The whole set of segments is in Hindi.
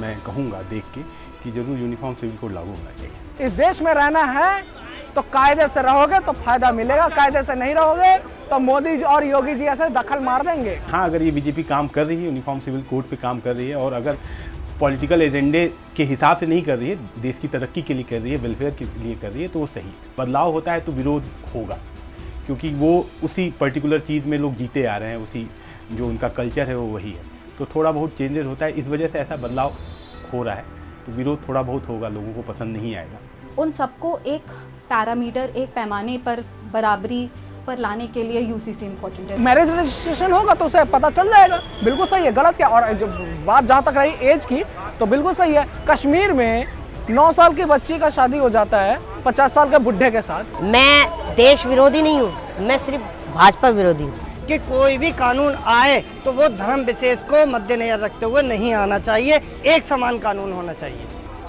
मैं कहूँगा देख के कि जरूर यूनिफॉर्म सिविल कोड लागू होना चाहिए। इस देश में रहना है तो कायदे से रहोगे तो फायदा मिलेगा, कायदे से नहीं रहोगे तो मोदी जी और योगी जी ऐसे दखल मार देंगे। हाँ, अगर ये बीजेपी काम कर रही है, यूनिफॉर्म सिविल कोड पे काम कर रही है और अगर पॉलिटिकल एजेंडे के हिसाब से नहीं कर रही है, देश की तरक्की के लिए कर रही है, वेलफेयर के लिए कर रही है, तो वो सही। बदलाव होता है तो विरोध होगा, क्योंकि वो उसी पर्टिकुलर चीज़ में लोग जीते आ रहे हैं, उसी जो उनका कल्चर है वो वही है। तो थोड़ा बहुत चेंजेस होता है, इस वजह से ऐसा बदलाव हो रहा है, तो विरोध थोड़ा बहुत होगा, लोगों को पसंद नहीं आएगा। उन सबको एक पैरामीटर, एक पैमाने पर बराबरी पर लाने के लिए यूसीसी इम्पोर्टेंट है। मैरिज रजिस्ट्रेशन होगा तो उसे पता चल जाएगा, बिल्कुल सही है, गलत क्या। और जब बात जहाँ तक रही एज की, तो बिल्कुल सही है। कश्मीर में 9 साल की बच्ची का शादी हो जाता है 50 साल के बुढ़े के साथ। मैं देश विरोधी नहीं हूँ, मैं सिर्फ भाजपा विरोधी हूँ कि कोई भी कानून आए तो वो धर्म विशेष को मद्देनजर रखते हुए नहीं आना चाहिए, एक समान कानून होना चाहिए।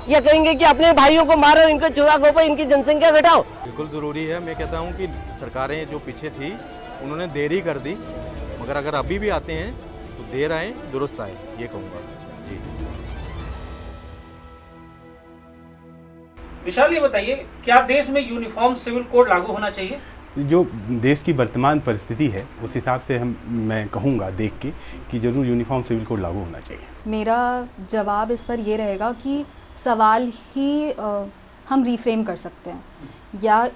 ये कहेंगे कि अपने भाइयों को मारो, इनको चुरा खोपो, इनकी जनसंख्या घटाओ। बिल्कुल ज़रूरी है। मैं कहता हूँ कि सरकारें जो पीछे थी उन्होंने देरी कर दी, मगर अगर अभी भी आते हैं तो देर आए दुरुस्त आए, ये कहूँगा जी। विशाल, ये बताइए, क्या देश में यूनिफॉर्म सिविल कोड लागू होना चाहिए? जो देश की वर्तमान परिस्थिति है उस हिसाब से मैं कहूँगा देख के कि जरूर यूनिफॉर्म सिविल कोड लागू होना चाहिए। मेरा जवाब इस पर ये रहेगा कि सवाल ही हम रिफ्रेम कर सकते हैं, या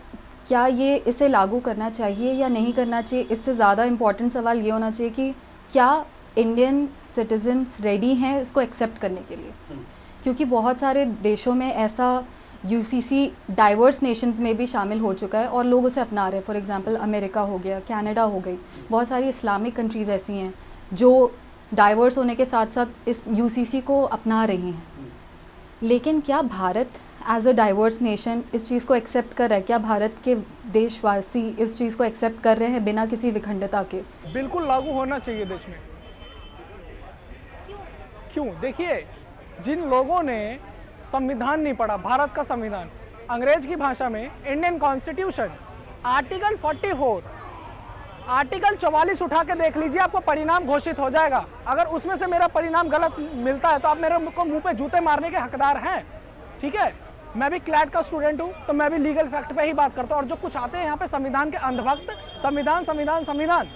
क्या ये इसे लागू करना चाहिए या नहीं करना चाहिए। इससे ज़्यादा इम्पॉर्टेंट सवाल ये होना चाहिए कि क्या इंडियन सिटीजन्स रेडी हैं इसको एक्सेप्ट करने के लिए, क्योंकि बहुत सारे देशों में ऐसा यूसीसी डाइवर्स नेशंस में भी शामिल हो चुका है और लोग उसे अपना रहे हैं। फॉर एग्जांपल अमेरिका हो गया, कनाडा हो गई, बहुत सारी इस्लामिक कंट्रीज़ ऐसी हैं जो डाइवर्स होने के साथ साथ इस यूसीसी को अपना रही हैं। लेकिन क्या Bharat as a diverse nation इस चीज़ को एक्सेप्ट कर रहा है? क्या भारत के देशवासी इस चीज़ को एक्सेप्ट कर रहे हैं बिना किसी विखंडता के? बिल्कुल लागू होना चाहिए देश में। क्यों? देखिए, जिन लोगों ने संविधान नहीं पढ़ा, भारत का संविधान, अंग्रेज की भाषा में इंडियन कॉन्स्टिट्यूशन, आर्टिकल 44, आर्टिकल 44 उठा के देख लीजिए, आपको परिणाम घोषित हो जाएगा। अगर उसमें से मेरा परिणाम गलत मिलता है तो आप मेरे को मुंह पे जूते मारने के हकदार हैं, ठीक है। मैं भी क्लैट का स्टूडेंट हूँ, तो मैं भी लीगल फैक्ट पे ही बात करता हूँ। और जो कुछ आते हैं यहाँ पे संविधान के अंधभक्त, संविधान संविधान संविधान,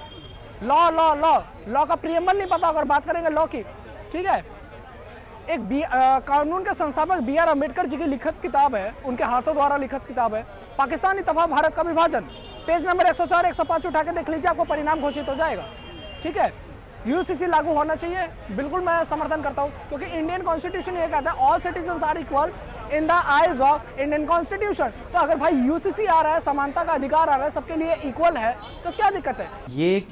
लॉ लॉ लॉ, लॉ का प्रियम्बल नहीं पता अगर बात करेंगे लॉ की, ठीक है। एक कानून के संस्थापक BR अम्बेडकर जी की लिखित किताब है, उनके हाथों द्वारा लिखित किताब है, पाकिस्तानी तथा भारत का विभाजन, पेज नंबर 104 105 उठा के देख लीजिए, आपको परिणाम घोषित हो जाएगा, ठीक है। यूसीसी लागू होना चाहिए, बिल्कुल मैं समर्थन करता हूँ, क्योंकि इंडियन कॉन्स्टिट्यूशन ये कहता है all citizens are equal in the eyes of Indian constitution. तो अगर भाई यूसीसी आ रहा है, समानता का अधिकार आ रहा है, सबके लिए इक्वल है, तो क्या दिक्कत है? ये एक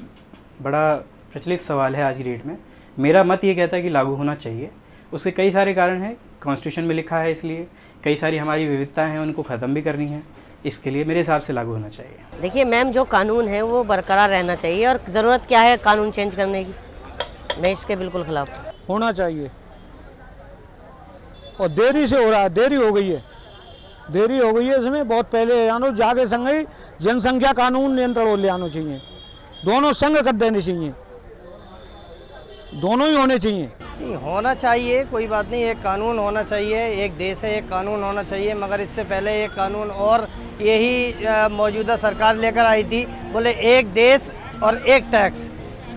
बड़ा प्रचलित सवाल है आज की डेट में। मेरा मत ये कहता है कि लागू होना चाहिए। उसके कई सारे कारण हैं, कॉन्स्टिट्यूशन में लिखा है, इसलिए कई सारी हमारी विविधताएं हैं, उनको ख़त्म भी करनी है, इसके लिए मेरे हिसाब से लागू होना चाहिए। देखिए मैम, जो कानून है वो बरकरार रहना चाहिए, और ज़रूरत क्या है कानून चेंज करने की? मैं इसके बिल्कुल खिलाफ। होना चाहिए, और देरी से हो रहा है, देरी हो गई है, देरी हो गई है इसमें बहुत पहले आनो जागे संग ही जनसंख्या कानून नियंत्रण हो ले आना चाहिए, दोनों संग कर देने चाहिए, दोनों ही होने चाहिए। नहीं होना चाहिए, कोई बात नहीं, एक कानून होना चाहिए, एक देश है, एक कानून होना चाहिए, मगर इससे पहले एक कानून और यही मौजूदा सरकार लेकर आई थी, बोले एक देश और एक टैक्स।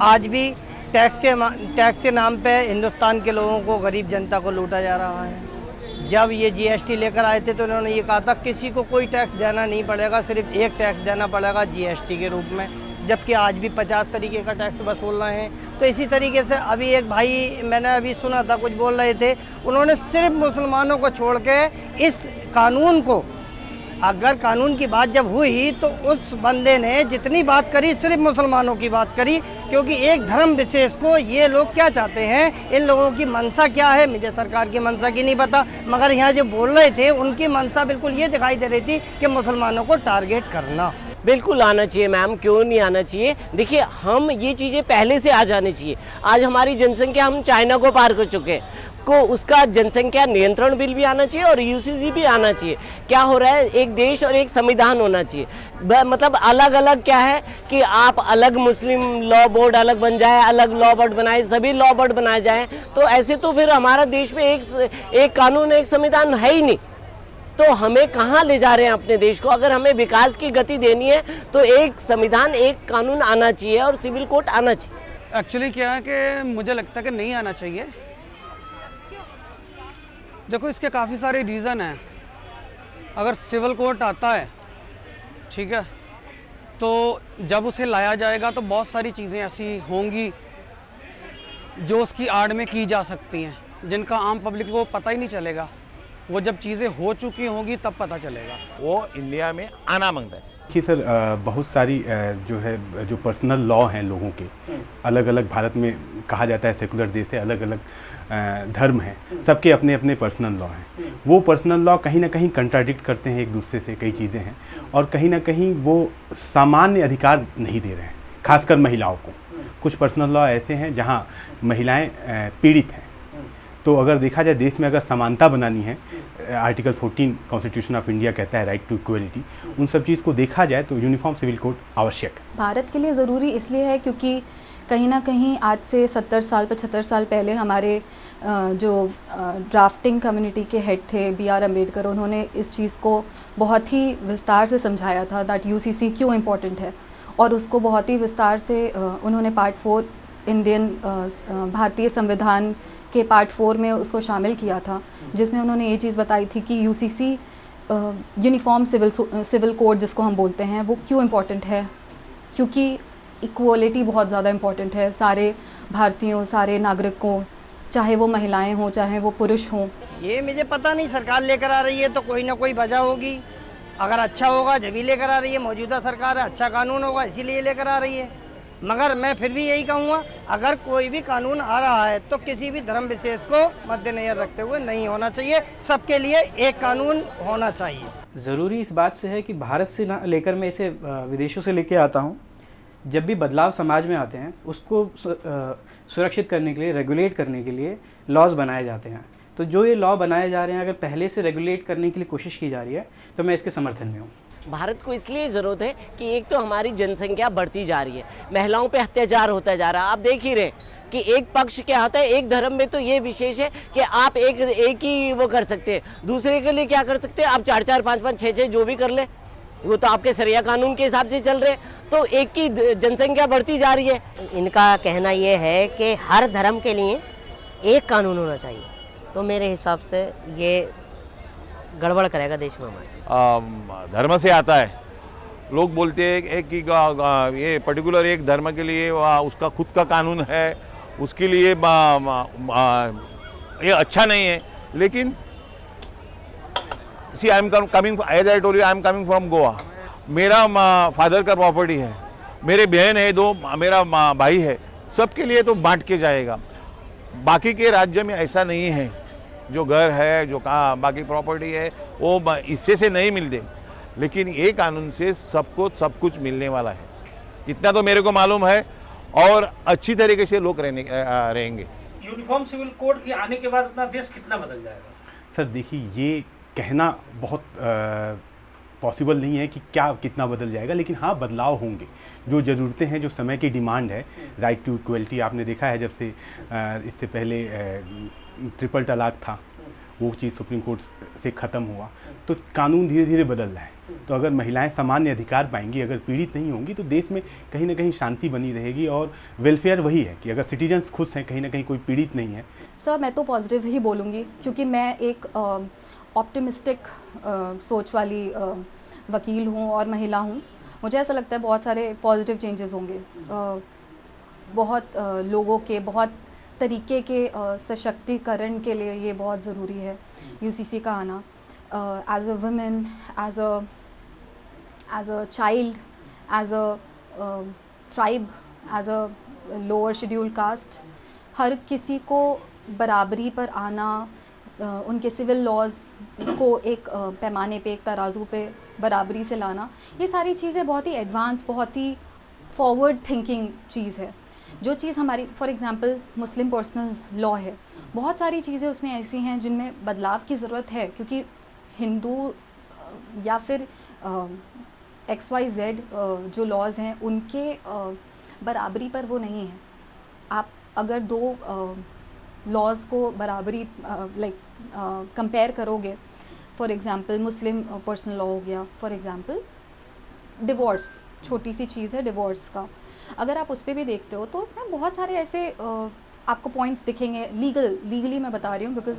आज भी टैक्स के नाम पे हिंदुस्तान के लोगों को, गरीब जनता को लूटा जा रहा है। जब ये GST लेकर आए थे तो उन्होंने ये कहा था किसी को कोई टैक्स देना नहीं पड़ेगा, सिर्फ एक टैक्स देना पड़ेगा GST के रूप में, जबकि आज भी 50 तरीके का टैक्स वसूलना है। तो इसी तरीके से अभी एक भाई मैंने अभी सुना था, कुछ बोल रहे थे, उन्होंने सिर्फ मुसलमानों को छोड़ के इस कानून को, अगर कानून की बात जब हुई तो उस बंदे ने जितनी बात करी सिर्फ मुसलमानों की बात करी, क्योंकि एक धर्म विशेष को ये लोग क्या चाहते हैं, इन लोगों की मंशा क्या है, मुझे सरकार की मंशा की नहीं पता, मगर यहाँ जो बोल रहे थे उनकी मंशा बिल्कुल ये दिखाई दे रही थी कि मुसलमानों को टारगेट करना। बिल्कुल आना चाहिए मैम, क्यों नहीं आना चाहिए। देखिए, हम ये चीज़ें पहले से आ जानी चाहिए। आज हमारी जनसंख्या, हम चाइना को पार कर चुके हैं। उसको उसका जनसंख्या नियंत्रण बिल भी आना चाहिए और यूसीसी भी आना चाहिए। क्या हो रहा है, एक देश और एक संविधान होना चाहिए। मतलब अलग अलग क्या है कि आप अलग मुस्लिम लॉ बोर्ड अलग बन जाए, अलग लॉ बोर्ड बनाए, सभी लॉ बोर्ड बनाए जाए, तो ऐसे तो फिर हमारा देश में एक कानून एक संविधान है ही नहीं। तो हमें कहाँ ले जा रहे हैं अपने देश को? अगर हमें विकास की गति देनी है तो एक संविधान एक कानून आना चाहिए और सिविल कोड आना चाहिए। एक्चुअली क्या है कि मुझे लगता है कि नहीं आना चाहिए। देखो, इसके काफ़ी सारे रीज़न हैं। अगर सिविल कोर्ट आता है, ठीक है, तो जब उसे लाया जाएगा तो बहुत सारी चीज़ें ऐसी होंगी जो उसकी आड़ में की जा सकती हैं, जिनका आम पब्लिक को पता ही नहीं चलेगा। वो जब चीज़ें हो चुकी होंगी तब पता चलेगा। वो इंडिया में आना मांगता है कि सर बहुत सारी जो है जो पर्सनल लॉ हैं लोगों के, अलग अलग भारत में कहा जाता है सेकुलर देश है, अलग अलग धर्म हैं, सबके अपने अपने पर्सनल लॉ हैं। वो पर्सनल लॉ कहीं ना कहीं कंट्राडिक्ट करते हैं एक दूसरे से, कई चीज़ें हैं, और कहीं ना कहीं वो सामान्य अधिकार नहीं दे रहे हैं, खासकर महिलाओं को। कुछ पर्सनल लॉ ऐसे हैं जहाँ महिलाएं पीड़ित हैं। तो अगर देखा जाए देश में अगर समानता बनानी है, आर्टिकल 14 कॉन्स्टिट्यूशन ऑफ इंडिया कहता है राइट टू इक्वलिटी, उन सब चीज़ को देखा जाए तो यूनिफॉर्म सिविल कोड आवश्यक है। भारत के लिए ज़रूरी इसलिए है क्योंकि कहीं ना कहीं आज से 70 साल 75 साल पहले हमारे जो ड्राफ्टिंग कम्युनिटी के हेड थे B.R. अम्बेडकर, उन्होंने इस चीज़ को बहुत ही विस्तार से समझाया था दैट यूसीसी क्यों इम्पोर्टेंट है, और उसको बहुत ही विस्तार से उन्होंने पार्ट 4 इंडियन भारतीय संविधान के पार्ट 4 में उसको शामिल किया था, जिसमें उन्होंने ये चीज़ बताई थी कि यूसीसी यूनिफॉर्म सिविल कोड जिसको हम बोलते हैं वो क्यों इम्पोर्टेंट है, क्योंकि इक्वलिटी बहुत ज़्यादा इम्पोर्टेंट है सारे भारतीयों, सारे नागरिकों, चाहे वो महिलाएं हों चाहे वो पुरुष हों। ये मुझे पता नहीं, सरकार लेकर आ रही है तो कोई ना कोई वजह होगी। अगर अच्छा होगा जब भी लेकर आ रही है, मौजूदा सरकार है, अच्छा कानून होगा इसीलिए लेकर आ रही है। मगर मैं फिर भी यही कहूँगा, अगर कोई भी कानून आ रहा है तो किसी भी धर्म विशेष को मद्देनजर रखते हुए नहीं होना चाहिए, सबके लिए एक कानून होना चाहिए। ज़रूरी इस बात से है कि भारत से ना लेकर मैं इसे विदेशों से लेके आता हूँ। जब भी बदलाव समाज में आते हैं उसको सुरक्षित करने के लिए, रेगुलेट करने के लिए लॉज बनाए जाते हैं। तो जो ये लॉ बनाए जा रहे हैं, अगर पहले से रेगुलेट करने के लिए कोशिश की जा रही है तो मैं इसके समर्थन में हूँ। भारत को इसलिए ज़रूरत है कि एक तो हमारी जनसंख्या बढ़ती जा रही है, महिलाओं पे अत्याचार होता जा रहा है। आप देख ही रहे कि एक पक्ष क्या होता है, एक धर्म में तो ये विशेष है कि आप एक ही वो कर सकते हैं, दूसरे के लिए क्या कर सकते हैं आप 4-4, 5-5, 6-6 जो भी कर ले, वो तो आपके शरिया कानून के हिसाब से चल रहे। तो एक की जनसंख्या बढ़ती जा रही है। इनका कहना ये है कि हर धर्म के लिए एक कानून होना चाहिए, तो मेरे हिसाब से ये गड़बड़ करेगा देश में हमारे। धर्म से आता है। लोग बोलते हैं एक कि ये पर्टिकुलर एक धर्म के लिए उसका खुद का कानून है, उसके लिए ये अच्छा नहीं है। लेकिन see I am coming, as I told you, I am coming from Goa. मेरा फादर का प्रॉपर्टी है, मेरे बहन है, 2 मेरा भाई है, सबके लिए तो बांट के जाएगा। बाकी के राज्य में ऐसा नहीं है, जो घर है, जो बाकी प्रॉपर्टी है वो इससे से नहीं मिलते। लेकिन ये कानून से सबको सब कुछ मिलने वाला है, इतना तो मेरे को मालूम है, और अच्छी तरीके से लोग रहेंगे। यूनिफॉर्म सिविल कोड के आने के बाद अपना देश कितना बदल जाएगा? सर देखिए, ये कहना बहुत पॉसिबल नहीं है कि क्या कितना बदल जाएगा, लेकिन हाँ बदलाव होंगे। जो ज़रूरतें हैं, जो समय की डिमांड है, राइट टू इक्वलिटी आपने देखा है, जब से इससे पहले ट्रिपल तलाक था, वो चीज़ सुप्रीम कोर्ट से ख़त्म हुआ, तो कानून धीरे धीरे बदल रहा है। तो अगर महिलाएं सामान्य अधिकार पाएंगी, अगर पीड़ित नहीं होंगी, तो देश में कहीं ना कहीं शांति बनी रहेगी। और वेलफेयर वही है कि अगर सिटीजन्स खुश हैं, कहीं ना कहीं कोई पीड़ित नहीं है। सर मैं तो पॉजिटिव ही बोलूँगी, क्योंकि मैं एक ऑप्टिमिस्टिक सोच वाली वकील हूँ और महिला हूँ। मुझे ऐसा लगता है बहुत सारे पॉजिटिव चेंजेस होंगे, बहुत लोगों के बहुत तरीके के सशक्तिकरण के लिए ये बहुत ज़रूरी है यूसीसी का आना। As a women, as a child, as a tribe, as a lower schedule caste, हर किसी को बराबरी पर आना, उनके सिविल लॉज को एक पैमाने पे, एक तराजू पे बराबरी से लाना, ये सारी चीज़ें बहुत ही एडवांस, बहुत ही फॉरवर्ड थिंकिंग चीज़ है। जो चीज़ हमारी for example Muslim personal law है, बहुत सारी चीज़ें उसमें ऐसी हैं जिनमें बदलाव की ज़रूरत है, क्योंकि हिंदू या फिर XYZ जो लॉज हैं उनके बराबरी पर वो नहीं है। आप अगर दो लॉज को बराबरी कंपेयर करोगे, for example Muslim personal law हो गया, फॉर एग्जांपल डिवोर्स, छोटी सी चीज़ है डिवोर्स का, अगर आप उस पर भी देखते हो तो उसमें बहुत सारे ऐसे आपको पॉइंट्स दिखेंगे। लीगली मैं बता रही हूँ, बिकॉज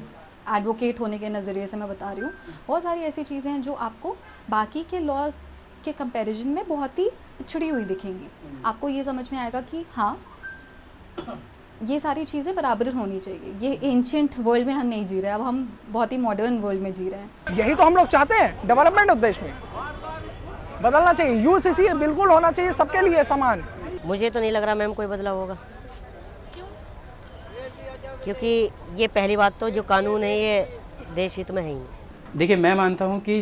एडवोकेट होने के नज़रिए से मैं बता रही हूँ, बहुत सारी ऐसी चीज़ें हैं जो आपको बाकी के लॉज के कंपैरिजन में बहुत ही पिछड़ी हुई दिखेंगी। आपको ये समझ में आएगा कि हाँ, ये सारी चीज़ें बराबर होनी चाहिए। ये एंशियंट वर्ल्ड में हम नहीं जी रहे, अब हम बहुत ही मॉडर्न वर्ल्ड में जी रहे हैं। यही तो हम लोग चाहते हैं, डेवलपमेंट उद्देश्य में बदलना चाहिए। UCC बिल्कुल होना चाहिए सबके लिए समान। मुझे तो नहीं लग रहा मैम कोई बदलाव होगा, क्योंकि ये पहली बात तो जो कानून है ये देश हित में है ही। देखिए, मैं मानता हूँ कि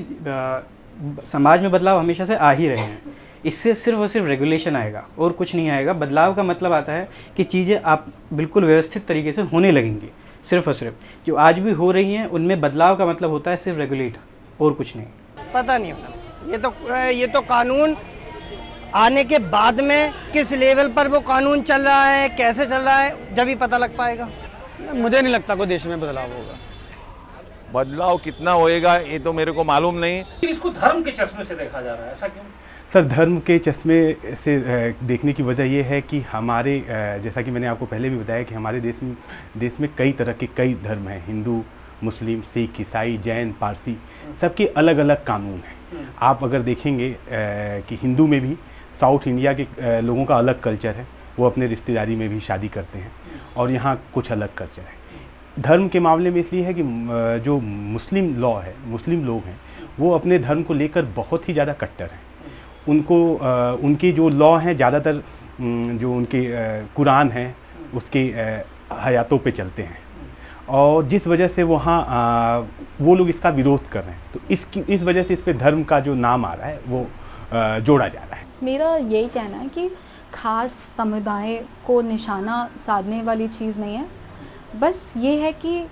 समाज में बदलाव हमेशा से आ ही रहे हैं। इससे सिर्फ और सिर्फ रेगुलेशन आएगा और कुछ नहीं आएगा। बदलाव का मतलब आता है कि चीज़ें आप बिल्कुल व्यवस्थित तरीके से होने लगेंगी। सिर्फ और सिर्फ जो आज भी हो रही हैं उनमें बदलाव का मतलब होता है सिर्फ रेगुलेट, और कुछ नहीं। पता नहीं होता, ये तो कानून आने के बाद में किस लेवल पर वो कानून चल रहा है, कैसे चल रहा है, जब ही पता लग पाएगा। मुझे नहीं लगता कोई देश में बदलाव होगा। बदलाव कितना होएगा ये तो मेरे को मालूम नहीं। इसको धर्म के चश्मे से देखा जा रहा है, ऐसा क्यों? सर, धर्म के चश्मे से देखने की वजह यह है कि हमारे, जैसा कि मैंने आपको पहले भी बताया कि हमारे देश में कई तरह के कई धर्म हैं। हिंदू, मुस्लिम, सिख, ईसाई, जैन, पारसी, सबके अलग अलग कानून हैं। आप अगर देखेंगे कि हिंदू में भी साउथ इंडिया के लोगों का अलग कल्चर है, वो अपने रिश्तेदारी में भी शादी करते हैं, और यहाँ कुछ अलग कल्चर है। धर्म के मामले में इसलिए है कि जो मुस्लिम लॉ है, मुस्लिम लोग हैं, वो अपने धर्म को लेकर बहुत ही ज़्यादा कट्टर हैं। उनको उनके जो लॉ हैं ज़्यादातर जो उनके कुरान हैं उसके हयातों पे चलते हैं, और जिस वजह से वहाँ वो लोग इसका विरोध कर रहे हैं। तो इस वजह से इस पे धर्म का जो नाम आ रहा है वो जोड़ा जा रहा है। मेरा यही कहना है कि ख़ास समुदाय को निशाना साधने वाली चीज़ नहीं है, बस ये है कि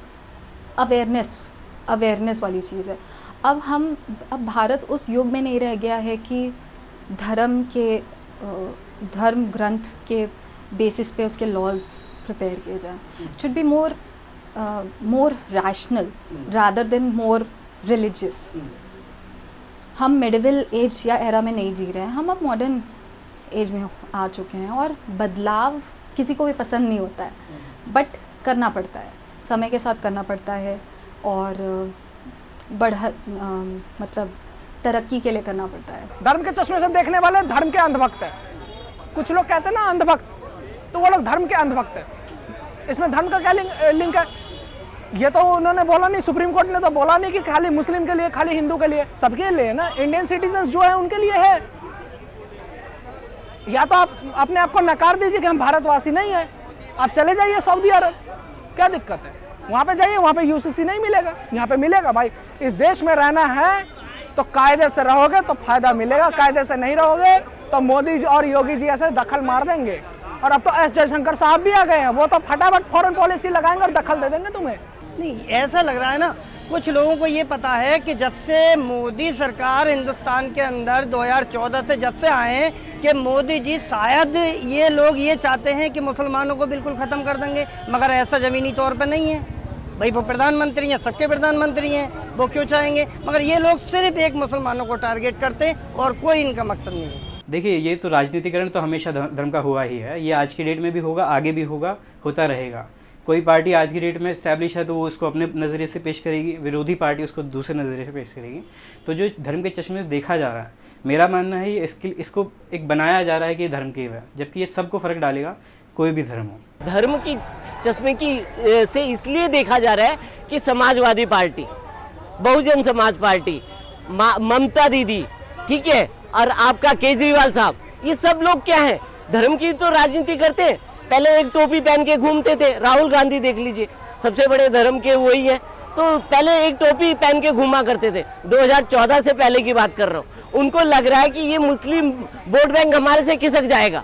अवेयरनेस वाली चीज़ है। अब भारत उस युग में नहीं रह गया है कि धर्म ग्रंथ के बेसिस पे उसके लॉज प्रिपेयर किए जाएं। It should be more rational rather than more religious. हम मिडिवल एज या एरा में नहीं जी रहे हैं, हम अब मॉडर्न एज में आ चुके हैं, और बदलाव किसी को भी पसंद नहीं होता है, बट करना पड़ता है, समय के साथ करना पड़ता है, और मतलब तरक्की के लिए करना पड़ता है। धर्म के चश्मे से देखने वाले धर्म के अंधभक्त हैं। कुछ लोग कहते हैं ना अंधभक्त, तो वो लोग धर्म के अंधभक्त हैं। इसमें धर्म का क्या लिंक है? ये तो उन्होंने बोला नहीं, सुप्रीम कोर्ट ने तो बोला नहीं कि खाली मुस्लिम के लिए, खाली हिंदू के लिए, सबके लिए ना। इंडियन सिटीजन्स जो है उनके लिए है। या तो आप अपने आप को नकार दीजिए कि हम भारतवासी नहीं है, आप चले जाइए सऊदी अरब, क्या दिक्कत है? वहाँ पे जाइए, वहाँ पे UCC नहीं मिलेगा, यहाँ पे मिलेगा। भाई, इस देश में रहना है तो कायदे से रहोगे तो फायदा मिलेगा, कायदे से नहीं रहोगे तो मोदी जी और योगी जी ऐसे दखल मार देंगे। और अब तो S जयशंकर साहब भी आ गए हैं, वो तो फटाफट फॉरेन पॉलिसी लगाएंगे और दखल दे देंगे तुम्हें। नहीं, ऐसा लग रहा है ना, कुछ लोगों को ये पता है कि जब से मोदी सरकार हिंदुस्तान के अंदर 2014 से जब से आए कि मोदी जी शायद ये लोग ये चाहते हैं कि मुसलमानों को बिल्कुल ख़त्म कर देंगे, मगर ऐसा ज़मीनी तौर पर नहीं है। भाई, वो प्रधानमंत्री हैं, सबके प्रधानमंत्री हैं, वो क्यों चाहेंगे? मगर ये लोग सिर्फ एक मुसलमानों को टारगेट करते हैं और कोई इनका मकसद नहीं है। देखिए, ये तो राजनीतिकरण तो हमेशा धर्म का हुआ ही है। ये आज की डेट में भी होगा, आगे भी होगा, होता रहेगा। कोई पार्टी आज की डेट में इस्टेब्लिश है तो वो उसको अपने नज़रिए से पेश करेगी, विरोधी पार्टी उसको दूसरे नज़रिए से पेश करेगी। तो जो धर्म के चश्मे से देखा जा रहा है, मेरा मानना है इसको एक बनाया जा रहा है कि ये धर्म की है, जबकि ये सबको फ़र्क डालेगा, कोई भी धर्म हो। धर्म की चश्मे की से इसलिए देखा जा रहा है कि समाजवादी पार्टी, बहुजन समाज पार्टी, ममता दीदी, ठीक है, और आपका केजरीवाल साहब, ये सब लोग क्या है, धर्म की तो राजनीति करते हैं। पहले एक टोपी पहन के घूमते थे, राहुल गांधी देख लीजिए, सबसे बड़े धर्म के वही है। तो पहले एक टोपी पहन के घूमा करते थे, 2014 से पहले की बात कर रहा हूँ। उनको लग रहा है कि ये मुस्लिम वोट बैंक हमारे से खिसक जाएगा,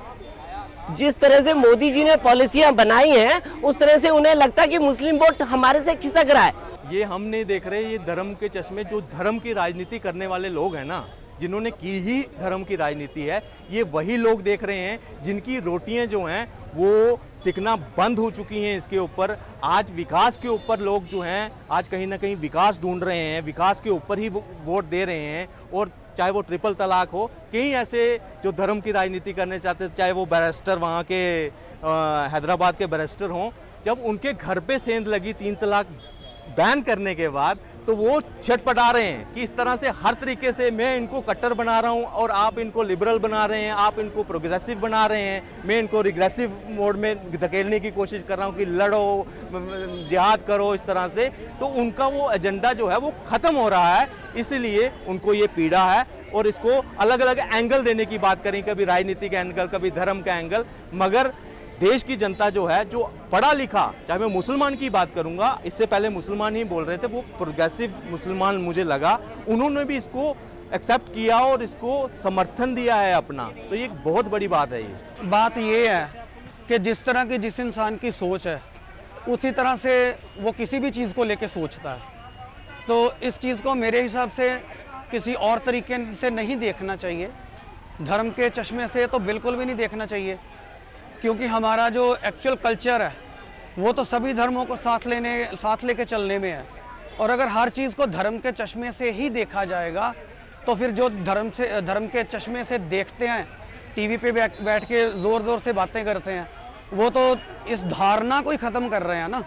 जिस तरह से मोदी जी ने पॉलिसियां बनाई हैं उस तरह से उन्हें लगता है कि मुस्लिम वोट हमारे से खिसक रहा है। ये हम नहीं देख रहे, ये धर्म के चश्मे जो धर्म की राजनीति करने वाले लोग हैं ना, जिन्होंने की ही धर्म की राजनीति है, ये वही लोग देख रहे हैं जिनकी रोटियां जो हैं वो सिकना बंद हो चुकी हैं इसके ऊपर। आज विकास के ऊपर लोग जो हैं आज कहीं ना कहीं विकास ढूंढ रहे हैं, विकास के ऊपर ही वोट दे रहे हैं। और चाहे वो ट्रिपल तलाक हो, कई ऐसे जो धर्म की राजनीति करने चाहते थे, चाहे वो बैरिस्टर वहाँ के हैदराबाद के बैरिस्टर हों, जब उनके घर पे सेंध लगी 3 तलाक बैन करने के बाद, तो वो छटपटा रहे हैं कि इस तरह से हर तरीके से मैं इनको कट्टर बना रहा हूं और आप इनको लिबरल बना रहे हैं, आप इनको प्रोग्रेसिव बना रहे हैं, मैं इनको रिग्रेसिव मोड में धकेलने की कोशिश कर रहा हूं कि लड़ो, जिहाद करो, इस तरह से। तो उनका वो एजेंडा जो है वो ख़त्म हो रहा है, इसलिए उनको ये पीड़ा है। और इसको अलग अलग एंगल देने की बात करें, कभी राजनीतिक एंगल, कभी धर्म का एंगल, मगर देश की जनता जो है, जो पढ़ा लिखा, चाहे मैं मुसलमान की बात करूंगा, इससे पहले मुसलमान ही बोल रहे थे, वो प्रोग्रेसिव मुसलमान मुझे लगा, उन्होंने भी इसको एक्सेप्ट किया और इसको समर्थन दिया है अपना। तो ये एक बहुत बड़ी बात है। ये बात ये है कि जिस तरह की जिस इंसान की सोच है उसी तरह से वो किसी भी चीज़ को लेके सोचता है। तो इस चीज़ को मेरे हिसाब से किसी और तरीके से नहीं देखना चाहिए, धर्म के चश्मे से तो बिल्कुल भी नहीं देखना चाहिए, क्योंकि हमारा जो एक्चुअल कल्चर है वो तो सभी धर्मों को साथ लेके चलने में है। और अगर हर चीज़ को धर्म के चश्मे से ही देखा जाएगा तो फिर जो धर्म के चश्मे से देखते हैं, टीवी पे बैठ के ज़ोर ज़ोर से बातें करते हैं, वो तो इस धारणा को ही ख़त्म कर रहे हैं ना,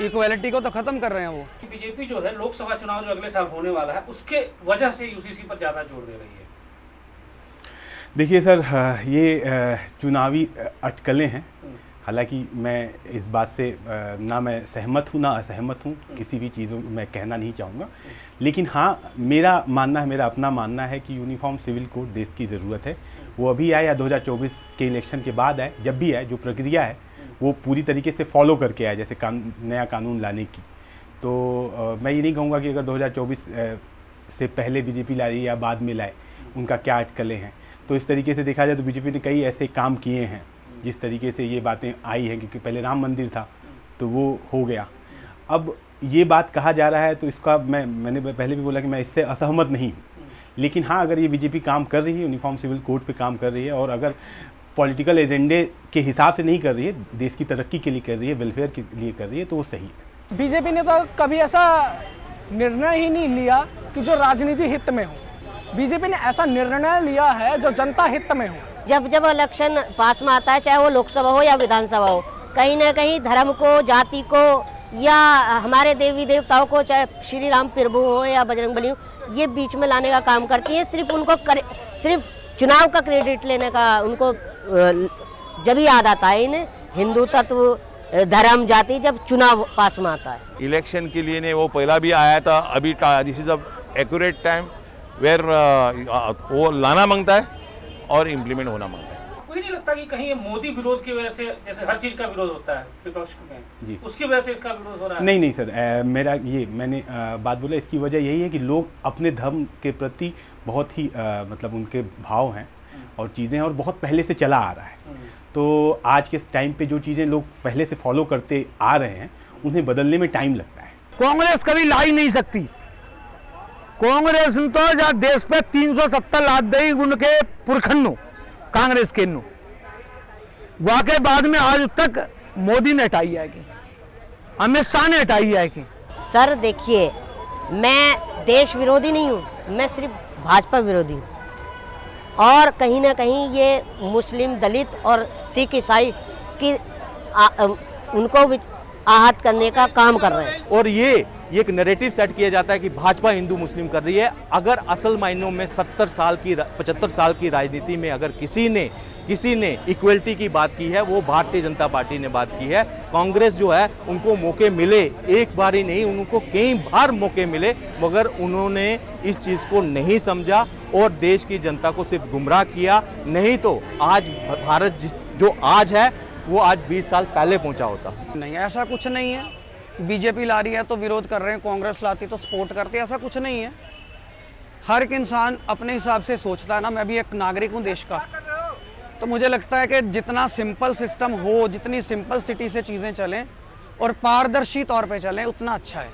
इक्वालिटी को तो ख़त्म कर रहे हैं वो। बीजेपी जो है लोकसभा चुनाव जो अगले साल होने वाला है उसके वजह से यूसीसी पर ज़्यादा जोर दे रही है। देखिए सर, ये चुनावी अटकलें हैं। हालांकि मैं इस बात से ना मैं सहमत हूँ ना असहमत हूँ, किसी भी चीज़ों मैं कहना नहीं चाहूँगा, लेकिन हाँ मेरा मानना है, मेरा अपना मानना है कि यूनिफॉर्म सिविल कोड देश की ज़रूरत है। वो अभी आए या 2024 के इलेक्शन के बाद आए, जब भी आए, जो प्रक्रिया है वो पूरी तरीके से फॉलो करके आए, जैसे नया कानून लाने की। तो मैं ये नहीं कहूँगा कि अगर 2024 से पहले बीजेपी लाई या बाद में लाए, उनका क्या अटकलें हैं। तो इस तरीके से देखा जाए तो बीजेपी ने कई ऐसे काम किए हैं, जिस तरीके से ये बातें आई हैं, क्योंकि पहले राम मंदिर था तो वो हो गया, अब ये बात कहा जा रहा है, तो इसका मैंने पहले भी बोला कि मैं इससे असहमत नहीं हूँ। लेकिन हाँ, अगर ये बीजेपी काम कर रही है, यूनिफॉर्म सिविल कोड पे काम कर रही है, और अगर पॉलिटिकल एजेंडे के हिसाब से नहीं कर रही है, देश की तरक्की के लिए कर रही है, वेलफेयर के लिए कर रही है, तो वो सही है। बीजेपी ने तो कभी ऐसा निर्णय ही नहीं लिया कि जो राजनीति हित में हो। बीजेपी ने ऐसा निर्णय लिया है जो जनता हित में हो। जब जब इलेक्शन पास में आता है, चाहे वो लोकसभा हो या विधानसभा हो, कहीं ना कहीं धर्म को, जाति को या हमारे देवी देवताओं को, चाहे श्री राम प्रभु हो या बजरंगबली हो, ये बीच में लाने का काम करती है। सिर्फ उनको सिर्फ चुनाव का क्रेडिट लेने का उनको जब याद आता है इन्हें हिंदू तत्व, धर्म, जाति, जब चुनाव पास में आता है। इलेक्शन के लिए ने वो पहला भी आया था, अभी this is a accurate time where वो लाना मांगता है और इम्प्लीमेंट होना मांगता है। कोई नहीं लगता कि कहीं ये मोदी विरोध की वजह से, जैसे हर चीज का विरोध होता है विपक्ष में, उसकी वजह से इसका विरोध हो रहा है? नहीं सर, मैंने बात बोला, इसकी वजह यही है कि लोग अपने धर्म के प्रति बहुत ही मतलब उनके भाव हैं और चीज़ें, और बहुत पहले से चला आ रहा है। तो आज के टाइम पे जो चीज़ें लोग पहले से फॉलो करते आ रहे हैं, उन्हें बदलने में टाइम लगता है। कांग्रेस कभी ला ही नहीं सकती। कांग्रेस तो जब देश पे 370 लाद दई उनके पुरखन्नो कांग्रेस के नो वाके बाद में आज तक मोदी ने हटाई है कि अमित शाह ने हटाई है कि। सर देखिए, मैं देश विरोधी नहीं हूँ, मैं सिर्फ भाजपा विरोधी हूँ। और कहीं ना कहीं ये मुस्लिम, दलित और सिख ईसाई की उनको आहत करने का काम कर रहे हैं। और ये एक नैरेटिव सेट किया जाता है कि भाजपा हिंदू मुस्लिम कर रही है। अगर असल मायनों में 75 साल की राजनीति में अगर किसी ने इक्वलिटी की बात की है, वो भारतीय जनता पार्टी ने बात की है। कांग्रेस जो है, उनको मौके मिले, एक बार ही नहीं, उनको कई बार मौके मिले, मगर उन्होंने इस चीज़ को नहीं समझा और देश की जनता को सिर्फ गुमराह किया। नहीं तो आज भारत जो आज है, वो आज 20 साल पहले पहुंचा होता। नहीं, ऐसा कुछ नहीं है। बीजेपी ला रही है तो विरोध कर रहे हैं, कांग्रेस लाती तो सपोर्ट करते हैं, ऐसा कुछ नहीं है। हर एक इंसान अपने हिसाब से सोचता है ना। मैं भी एक नागरिक हूँ देश का, तो मुझे लगता है कि जितना सिंपल सिस्टम हो, जितनी सिंपल सिटी से चीज़ें चलें और पारदर्शी तौर पे चलें, उतना अच्छा है।